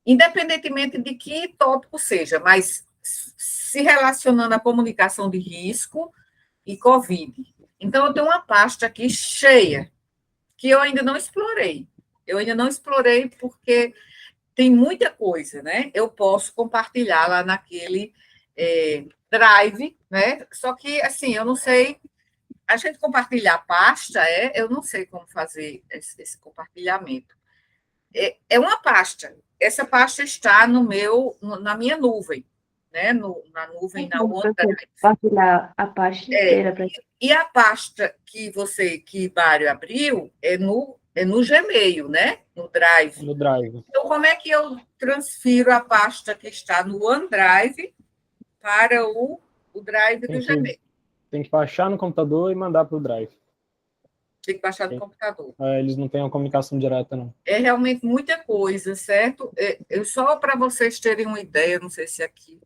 independentemente de que tópico seja, mas se relacionando à comunicação de risco e Covid. Então, eu tenho uma pasta aqui cheia, que eu ainda não explorei. Eu ainda não explorei porque tem muita coisa, né? Eu posso compartilhar lá naquele Drive, né? Só que, assim, eu não sei. A gente compartilhar a pasta, eu não sei como fazer esse compartilhamento. É uma pasta. Essa pasta está na minha nuvem, né? Na nuvem, na OneDrive. Compartilhar a pasta inteira para E a pasta que Mário abriu é no Gmail, né? No Drive. No Drive. Então, como é que eu transfiro a pasta que está no OneDrive para o Drive do Gmail? Tem que baixar no computador e mandar para o Drive. Tem que baixar no computador. Eles não têm uma comunicação direta, não. É realmente muita coisa, certo? Só para vocês terem uma ideia, não sei se aqui...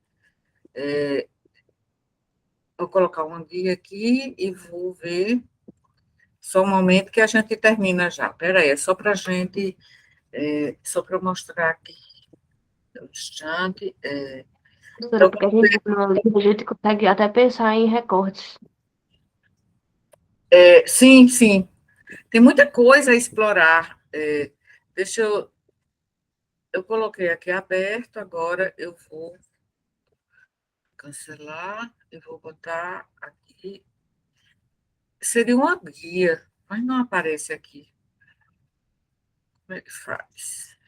vou colocar um guia aqui e vou ver... Só um momento que a gente termina já. Espera aí, é só para a gente... só para eu mostrar aqui. Um instante. professora, porque a gente consegue até pensar em recortes. Sim, sim. Tem muita coisa a explorar. Deixa eu... Eu coloquei aqui aberto, agora eu vou cancelar e vou botar aqui. Seria uma guia, mas não aparece aqui. Como é que faz?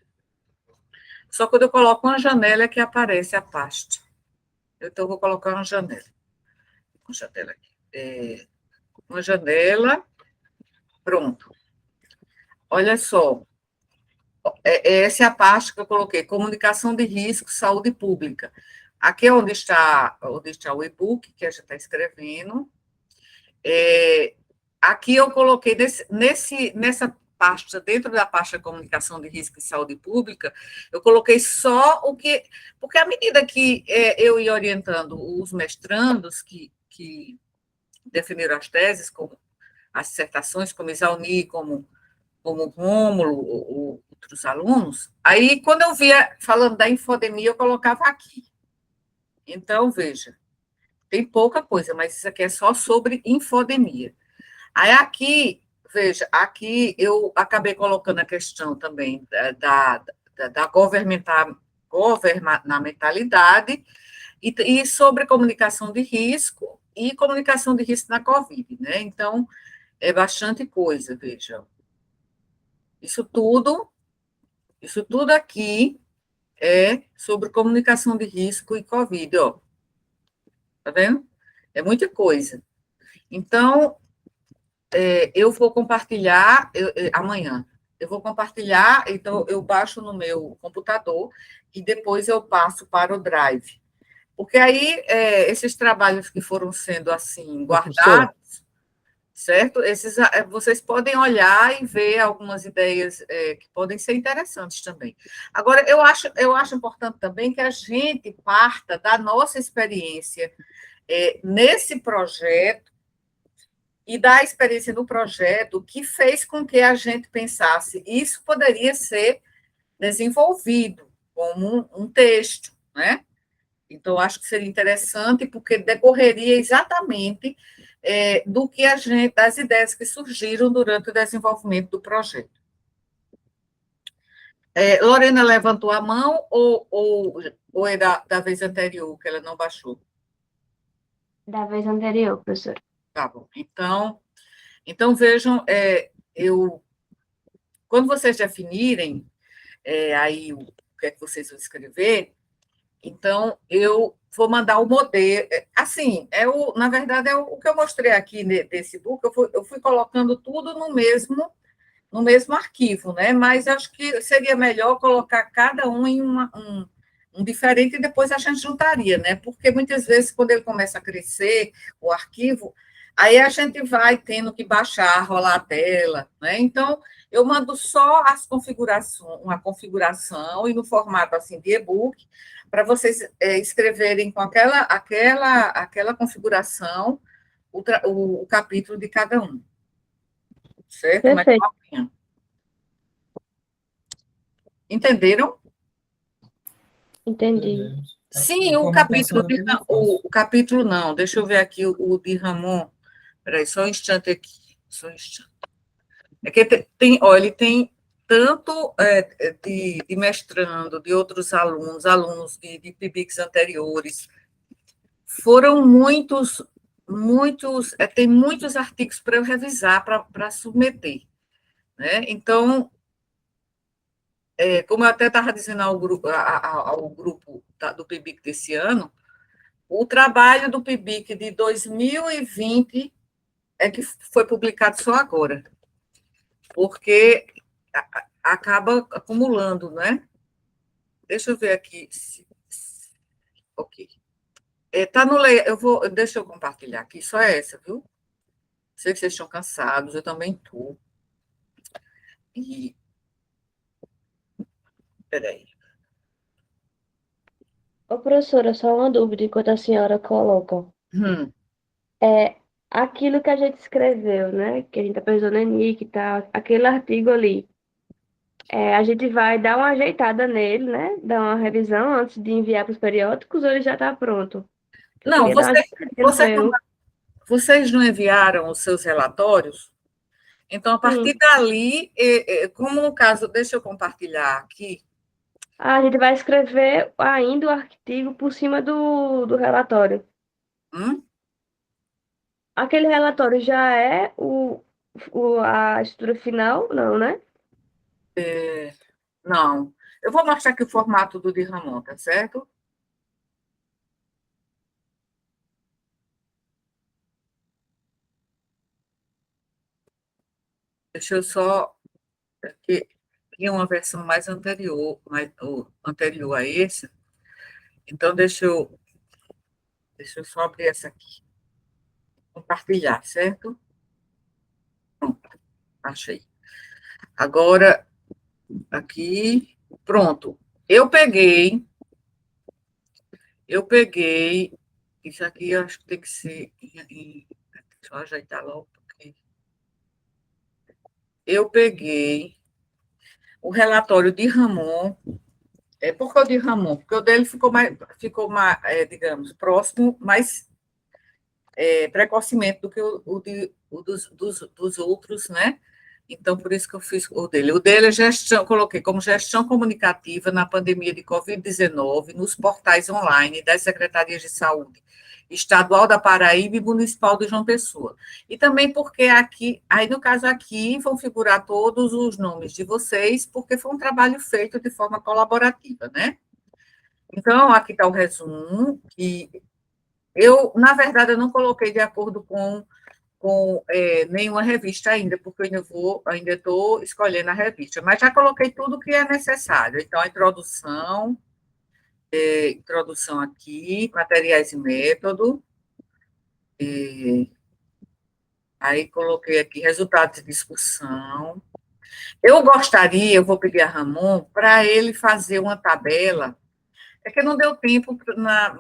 Só quando eu coloco uma janela é que aparece a pasta. Então, eu vou colocar uma janela. Uma janela aqui. Uma janela, pronto. Olha só. Essa é a pasta que eu coloquei, comunicação de risco, saúde pública. Aqui é onde está o e-book que a gente está escrevendo. Aqui eu coloquei nessa pasta, dentro da pasta de comunicação de risco e saúde pública, eu coloquei só o que... Porque à medida que eu ia orientando os mestrandos que definiram as teses, como as dissertações, como Isalni, como Rômulo, outros alunos, aí, quando eu via falando da infodemia, eu colocava aqui. Então, veja, tem pouca coisa, mas isso aqui é só sobre infodemia. Aí, aqui, veja, aqui eu acabei colocando a questão também da governamentalidade e sobre comunicação de risco e comunicação de risco na Covid, né? Então, é bastante coisa, veja. Isso tudo aqui é sobre comunicação de risco e Covid, ó. Tá vendo? É muita coisa. Então, eu vou compartilhar amanhã. Eu vou compartilhar, então eu baixo no meu computador e depois eu passo para o Drive. Porque aí, esses trabalhos que foram sendo assim guardados, certo? Vocês podem olhar e ver algumas ideias que podem ser interessantes também. Agora, eu acho importante também que a gente parta da nossa experiência nesse projeto e da experiência do projeto que fez com que a gente pensasse isso poderia ser desenvolvido como um texto, né? Então, acho que seria interessante, porque decorreria exatamente das ideias que surgiram durante o desenvolvimento do projeto. Lorena levantou a mão ou é da vez anterior que ela não baixou? Da vez anterior, professora. Tá bom. Então vejam, quando vocês definirem aí o que é que vocês vão escrever, Então, eu vou mandar o modelo. Assim, na verdade, o que eu mostrei aqui desse book, eu fui colocando tudo no mesmo arquivo, né? Mas acho que seria melhor colocar cada um em um diferente e depois a gente juntaria, né? Porque muitas vezes, quando ele começa a crescer, o arquivo, aí a gente vai tendo que baixar, rolar a tela, né? Então, eu mando só uma configuração e no formato assim de e-book, para vocês escreverem com aquela configuração o capítulo de cada um, certo? Mas, Perfeito, entenderam? entendi. Entendemos. Sim, A formatação depois eu faço. o capítulo não, deixa eu ver aqui o de Ramon. Peraí, só um instante aqui, só um instante. É que ó, ele tem tanto de mestrando, de outros alunos de PIBICs anteriores. Foram tem muitos artigos para eu revisar, para submeter, né? Então, como eu até estava dizendo ao grupo do PIBIC desse ano, o trabalho do PIBIC de 2020 é que foi publicado só agora, porque acaba acumulando, né? Deixa eu ver aqui. Ok. Tá no deixa eu compartilhar aqui, só essa, viu? Sei que vocês estão cansados, eu também estou. E, peraí. Ô, professora, só uma dúvida enquanto a senhora coloca. Hum, É aquilo que a gente escreveu, né? Que a gente apresentou no ENIC e tal, aquele artigo ali. A gente vai dar uma ajeitada nele, né? Dar uma revisão antes de enviar para os periódicos ou ele já está pronto? Eu não, queria dar uma ajeitadinha você, nele. vocês não enviaram os seus relatórios? Então, a partir Sim. dali, como no caso, deixa eu compartilhar aqui. A gente vai escrever ainda o artigo por cima do relatório. Hum? Aquele relatório já é a estrutura final? Não, né? Não. Eu vou mostrar aqui o formato do de Ramon, tá certo? Deixa eu só. Aqui, tinha uma versão mais anterior, anterior a esse. Então, deixa eu só abrir essa aqui. Compartilhar, certo? Pronto, achei. Agora, aqui, pronto. Eu peguei, isso aqui eu acho que tem que ser deixa eu ajeitar logo, porque eu peguei o relatório de Ramon. Por que o de Ramon? Porque o dele ficou mais digamos, próximo, mais precocemente do que dos outros, né? Então, por isso que eu fiz o dele. O dele é gestão, coloquei como gestão comunicativa na pandemia de Covid-19 nos portais online das Secretarias de Saúde Estadual da Paraíba e Municipal de João Pessoa. E também porque aqui, aí no caso aqui, vão figurar todos os nomes de vocês, porque foi um trabalho feito de forma colaborativa, né? Então, aqui está o resumo, que na verdade, eu não coloquei de acordo com nenhuma revista ainda, porque eu ainda estou escolhendo a revista, mas já coloquei tudo que é necessário. Então, a introdução aqui, materiais e método, aí coloquei aqui resultados de discussão. Eu vou pedir a Ramon para ele fazer uma tabela, é que não deu tempo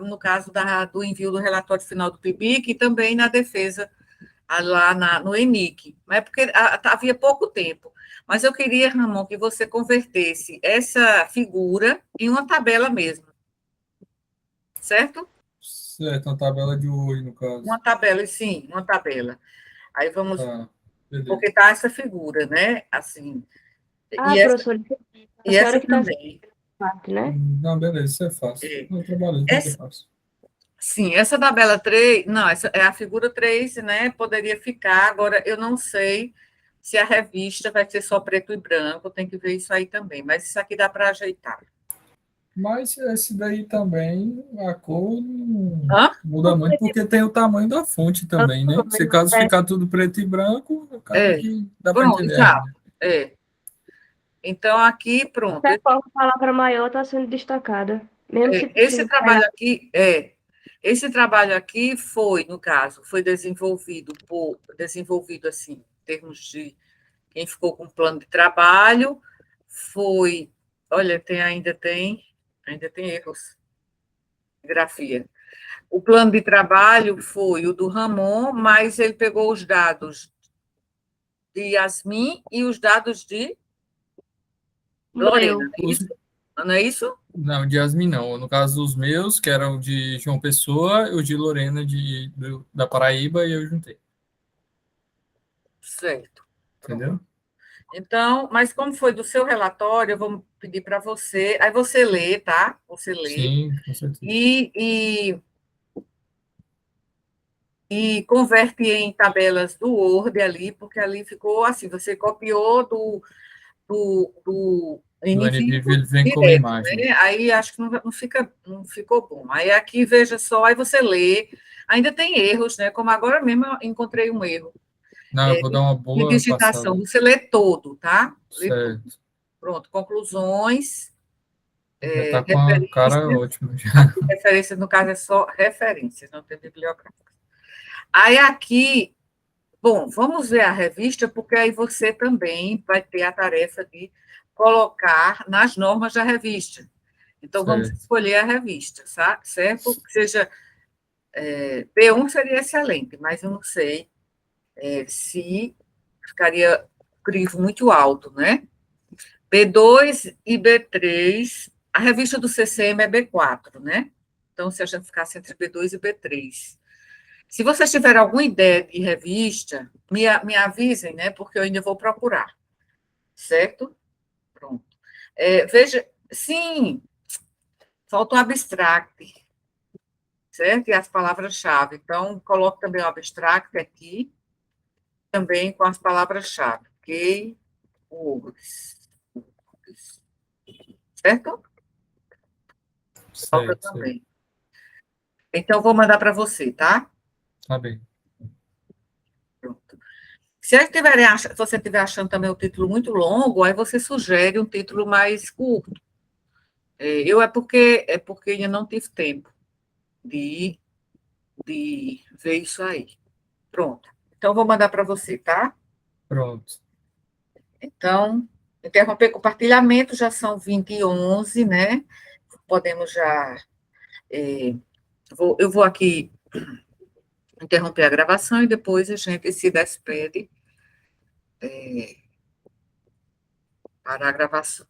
no caso do envio do relatório final do PIBIC e também na defesa lá no ENIC, mas porque havia pouco tempo. Mas eu queria, Ramon, que você convertesse essa figura em uma tabela mesmo, certo? Certo, uma tabela de hoje, no caso. Uma tabela, sim, uma tabela. Aí vamos, Tá, beleza. porque está essa figura, né? Assim, Ah, e essa, professora, a e senhora essa que está também. parte, né? Não, beleza, isso é fácil. É, Eu trabalhei, então é essa, fácil. sim, essa tabela 3 não, essa é a figura 3, né? Poderia ficar, agora eu não sei se a revista vai ser só preto e branco, tem que ver isso aí também, mas isso aqui dá para ajeitar. Mas esse daí também, a cor não Hã? muda muito, porque tem o tamanho da fonte também, né? Se caso É, ficar tudo preto e branco, acaba É, que dá para pronto, entender a exato. regra. É. Então, aqui, pronto. essa forma, a palavra maior está sendo destacada. Mesmo se Esse tiver trabalho aqui, esse trabalho aqui foi, no caso, foi desenvolvido assim, em termos de quem ficou com plano de trabalho, foi, olha, ainda tem erros de grafia. O plano de trabalho foi o do Ramon, mas ele pegou os dados de Yasmin e os dados de Lorena, meu. não é isso? Não é isso? Não, de Yasmin não. No caso, os meus, que eram de João Pessoa, e o de Lorena da Paraíba, e eu juntei. Certo. Entendeu? Então, mas como foi do seu relatório, eu vou pedir para você, aí você lê, tá? Você lê Sim, com certeza. e converte em tabelas do Word ali, porque ali ficou assim, você copiou do No NVIDIA NVIDIA ele vem como direto, imagem. né? Aí acho que não ficou bom. Aí aqui, veja só, aí você lê, ainda tem erros, né? Como agora mesmo eu encontrei um erro Não, eu vou dar uma de boa digitação. passada. Você lê todo, tá? Lê todo. Certo. Pronto, conclusões, Já tá com a cara referências. ótima. Aqui, referências, no caso, é só referências, não tem bibliográfica. Aí aqui, bom, vamos ver a revista, porque aí você também vai ter a tarefa de colocar nas normas da revista. Então, vamos Certo. escolher a revista, certo? Que seja, B1 seria excelente, mas eu não sei se ficaria crivo muito alto, né? B2 e B3, a revista do CCM é B4, né? Então, se a gente ficasse entre B2 e B3. Se vocês tiverem alguma ideia de revista, me avisem, né? Porque eu ainda vou procurar, certo? Pronto. Veja, sim, falta um abstract, certo? E as palavras-chave. Então, coloque também o abstract aqui, também com as palavras-chave. Ok? Certo? Falta Certo, certo. também. Então, vou mandar para você, tá? Tá bem. Pronto. Se você estiver achando também o título muito longo, aí você sugere um título mais curto. É porque ainda não tive tempo de, de ver isso aí. Pronto. Então, vou mandar para você, tá? Pronto. Então, interromper compartilhamento, já são 20h11, né? Podemos já. é, eu vou aqui interromper a gravação e depois a gente se despede para a gravação.